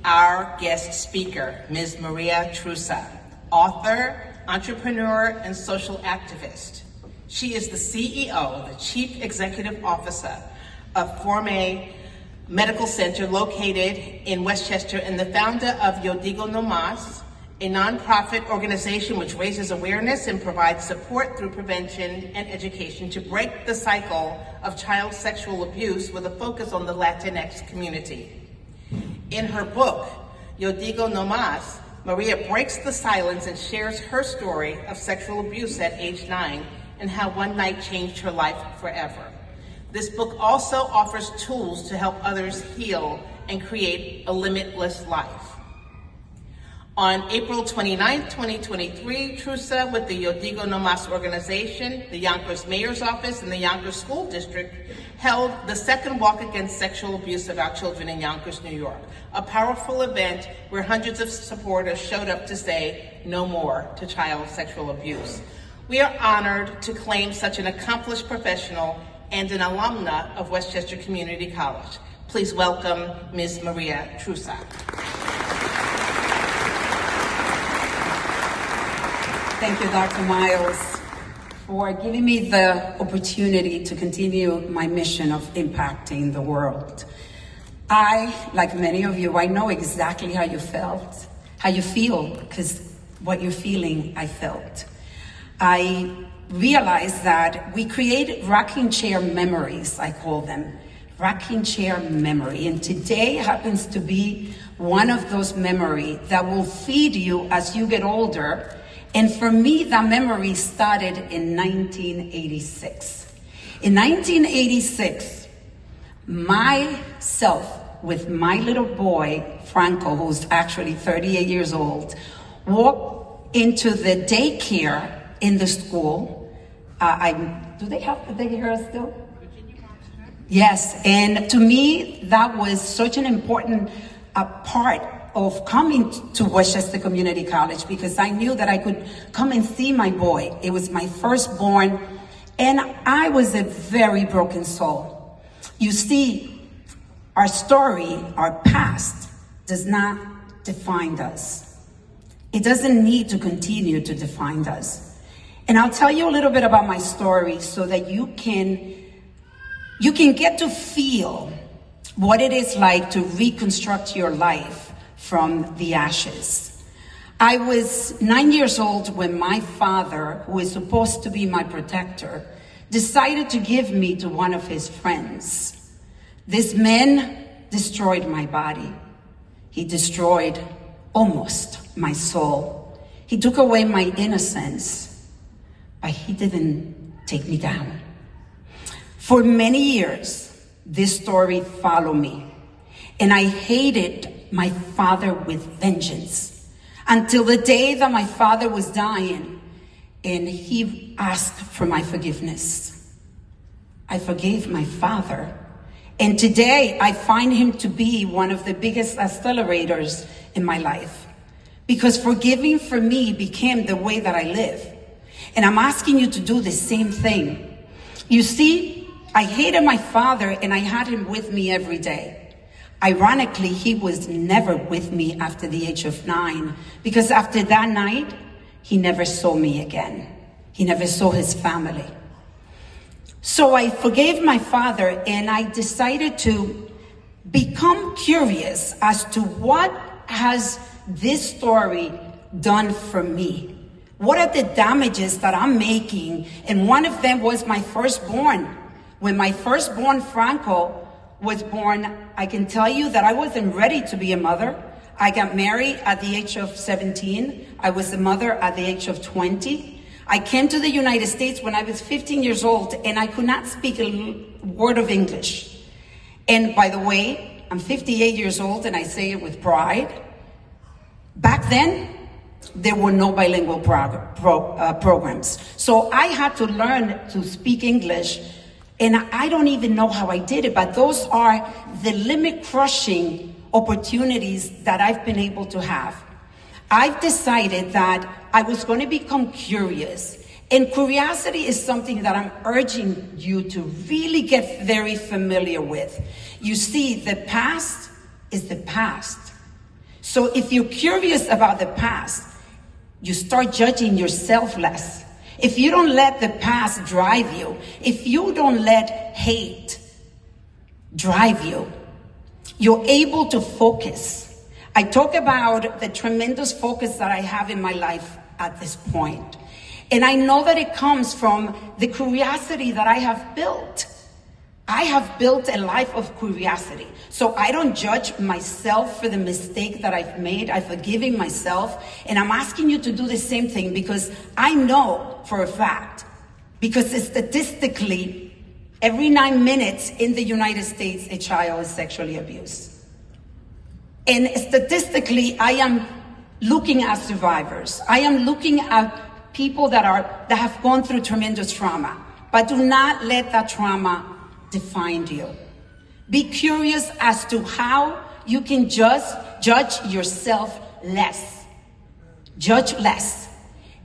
Our guest speaker, Ms. María Trusa, author, entrepreneur, and social activist. She is the CEO, the Chief Executive Officer of Forme Medical Center located in Westchester and the founder of Yo Digo No Mas, a nonprofit organization which raises awareness and provides support through prevention and education to break the cycle of child sexual abuse with a focus on the Latinx community. In her book, Yo Digo No Mas, Maria breaks the silence and shares her story of sexual abuse at age 9 and how one night changed her life forever. This book also offers tools to help others heal and create a limitless life. On April 29, 2023, Trusa, with the Yo Digo No Mas organization, the Yonkers Mayor's Office, and the Yonkers School District, held the second Walk Against Sexual Abuse of Our Children in Yonkers, New York, a powerful event where hundreds of supporters showed up to say no more to child sexual abuse. We are honored to claim such an accomplished professional and an alumna of Westchester Community College. Please welcome Ms. María Trusa. Thank you, Dr. Miles, for giving me the opportunity to continue my mission of impacting the world. I, like many of you, I know exactly how you feel, because what you're feeling, I felt. I realized that we create rocking chair memories, I call them, rocking chair memory. And today happens to be one of those memories that will feed you as you get older. And for me, that memory started in 1986. In 1986, myself with my little boy, Franco, who's actually 38 years old, walked into the daycare in the school. Do they have the daycare still? Yes, and to me, that was such an important part of coming to Westchester Community College, because I knew that I could come and see my boy. It was my firstborn, and I was a very broken soul. You see, our story, our past, does not define us. It doesn't need to continue to define us. And I'll tell you a little bit about my story so that you can get to feel what it is like to reconstruct your life from the ashes. I was 9 years old when my father, who is supposed to be my protector, decided to give me to one of his friends. This man destroyed my body. He destroyed almost my soul. He took away my innocence, but he didn't take me down. For many years, this story followed me, and I hated my father with vengeance until the day that my father was dying and he asked for my forgiveness. I forgave my father, and today I find him to be one of the biggest accelerators in my life, because forgiving for me became the way that I live. And I'm asking you to do the same thing. You see, I hated my father and I had him with me every day. Ironically, he was never with me after the age of 9, because after that night, he never saw me again. He never saw his family. So I forgave my father, and I decided to become curious as to what has this story done for me. What are the damages that I'm making? And one of them was my firstborn. When my firstborn, Franco, was born, I can tell you that I wasn't ready to be a mother. I got married at the age of 17. I was a mother at the age of 20. I came to the United States when I was 15 years old, and I could not speak a word of English. And by the way, I'm 58 years old, and I say it with pride. Back then, there were no bilingual programs. So I had to learn to speak English. And I don't even know how I did it, but those are the limit-crushing opportunities that I've been able to have. I've decided that I was going to become curious. And curiosity is something that I'm urging you to really get very familiar with. You see, the past is the past. So if you're curious about the past, you start judging yourself less. If you don't let the past drive you, if you don't let hate drive you, you're able to focus. I talk about the tremendous focus that I have in my life at this point. And I know that it comes from the curiosity that I have built. I have built a life of curiosity. So I don't judge myself for the mistake that I've made. I'm forgiving myself. And I'm asking you to do the same thing, because I know for a fact, because statistically, every 9 minutes in the United States, a child is sexually abused. And statistically, I am looking at survivors. I am looking at people that have gone through tremendous trauma. But do not let that trauma define you. Be curious as to how you can just judge yourself less. Judge less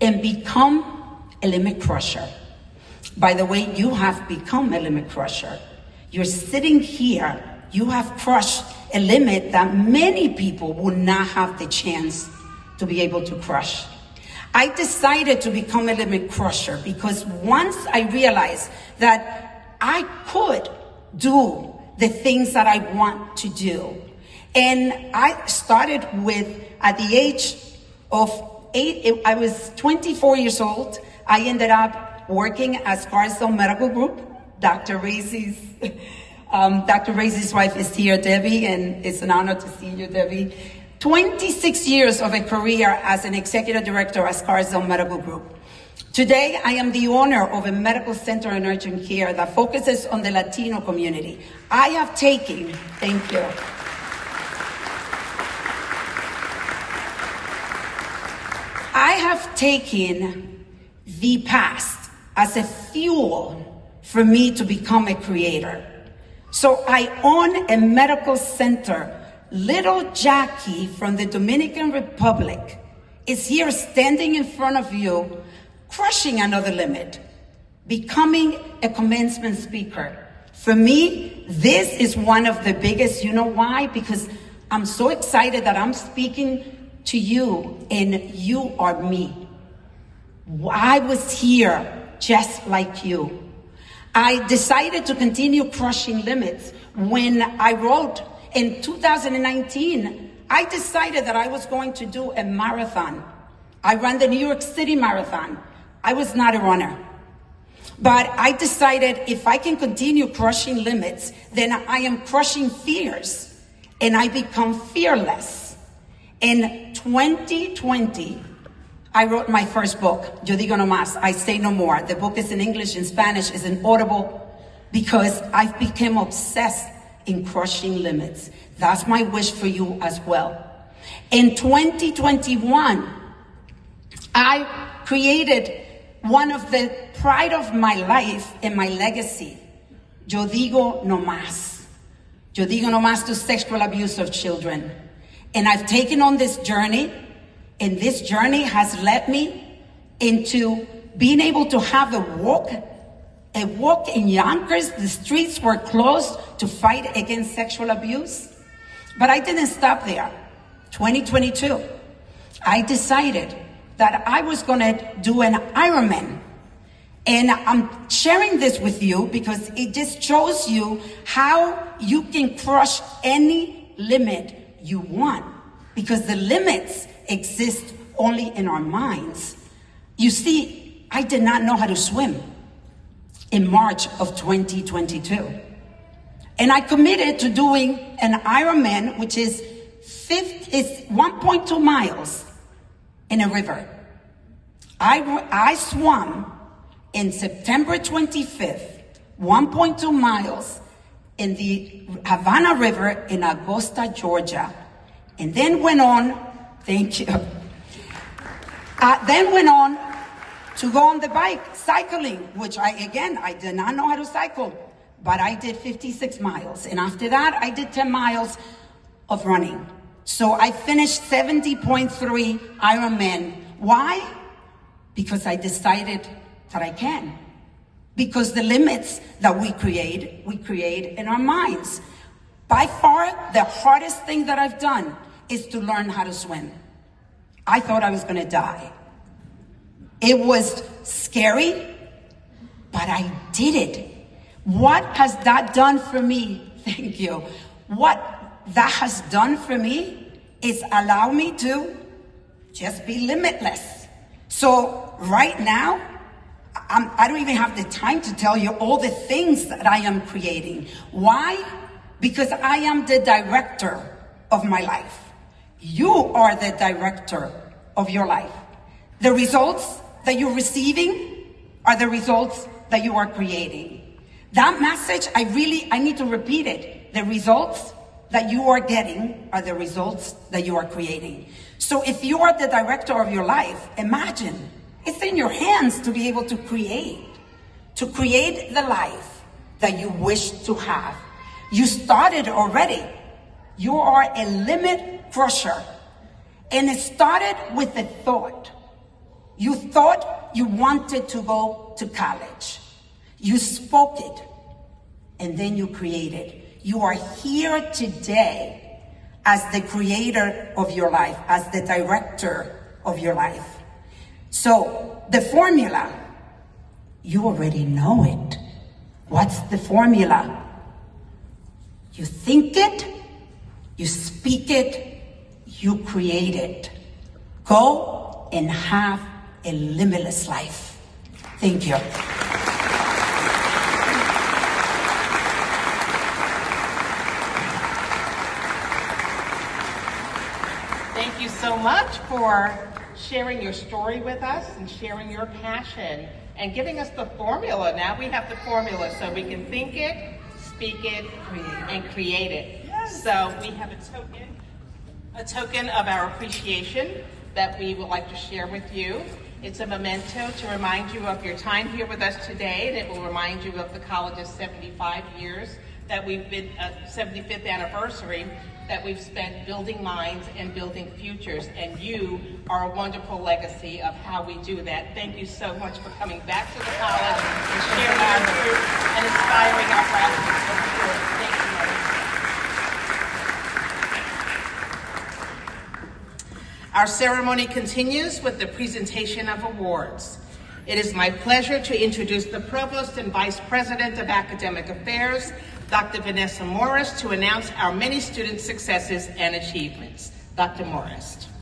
and become a limit crusher. By the way, you have become a limit crusher. You're sitting here, you have crushed a limit that many people would not have the chance to be able to crush. I decided to become a limit crusher because once I realized that I could do the things that I want to do. And I started with, at the age of 8, I was 24 years old. I ended up working at Scarsdale Medical Group. Dr. Racy's wife is here, Debbie, and it's an honor to see you, Debbie. 26 years of a career as an executive director at Scarsdale Medical Group. Today, I am the owner of a medical center in urgent care that focuses on the Latino community. I have taken, thank you. I have taken the past as a fuel for me to become a creator. So I own a medical center. Little Jackie from the Dominican Republic is here standing in front of you, crushing another limit, becoming a commencement speaker. For me, this is one of the biggest. You know why? Because I'm so excited that I'm speaking to you and you are me. I was here just like you. I decided to continue crushing limits when I wrote in 2019, I decided that I was going to do a marathon. I ran the New York City Marathon. I was not a runner. But I decided if I can continue crushing limits, then I am crushing fears and I become fearless. In 2020, I wrote my first book, Yo Digo No Más, I Say No More. The book is in English and Spanish, is an Audible, because I became obsessed in crushing limits. That's my wish for you as well. In 2021, I created one of the pride of my life and my legacy. Yo digo no más. Yo digo no más to sexual abuse of children. And I've taken on this journey, and this journey has led me into being able to have a walk in Yonkers. The streets were closed to fight against sexual abuse. But I didn't stop there. 2022, I decided that I was gonna do an Ironman. And I'm sharing this with you because it just shows you how you can crush any limit you want, because the limits exist only in our minds. You see, I did not know how to swim in March of 2022. And I committed to doing an Ironman, which is 1.2 miles in a river. I swam in September 25th, 1.2 miles in the Havana River in Augusta, Georgia. And then went on, thank you. Then went on to go on the bike, cycling, which I did not know how to cycle, but I did 56 miles. And after that, I did 10 miles of running. So I finished 70.3 Ironman. Why? Because I decided that I can. Because the limits that we create in our minds. By far, the hardest thing that I've done is to learn how to swim. I thought I was going to die. It was scary, but I did it. What has that done for me? Thank you. What that has done for me is allow me to just be limitless. So right now, I don't even have the time to tell you all the things that I am creating. Why? Because I am the director of my life. You are the director of your life. The results that you're receiving are the results that you are creating. That message, I need to repeat it. The results that you are getting are the results that you are creating. So if you are the director of your life, imagine it's in your hands to be able to create the life that you wish to have. You started already. You are a limit crusher. And it started with a thought. You thought you wanted to go to college. You spoke it, and then you created. You are here today as the creator of your life, as the director of your life. So the formula, you already know it. What's the formula? You think it, you speak it, you create it. Go and have a limitless life. Thank you. Thank you so much for sharing your story with us and sharing your passion and giving us the formula. Now we have the formula so we can think it, speak it, and create it. Yes. So we have a token of our appreciation that we would like to share with you. It's a memento to remind you of your time here with us today, and it will remind you of the college's 75 years that we've been, 75th anniversary that we've spent building minds and building futures, and you are a wonderful legacy of how we do that. Thank you so much for coming back to the college and sharing our truth and inspiring our graduates of the course. Thank you, Maria. Our ceremony continues with the presentation of awards. It is my pleasure to introduce the Provost and Vice President of Academic Affairs, Dr. Vanessa Morris, to announce our many student successes and achievements. Dr. Morris.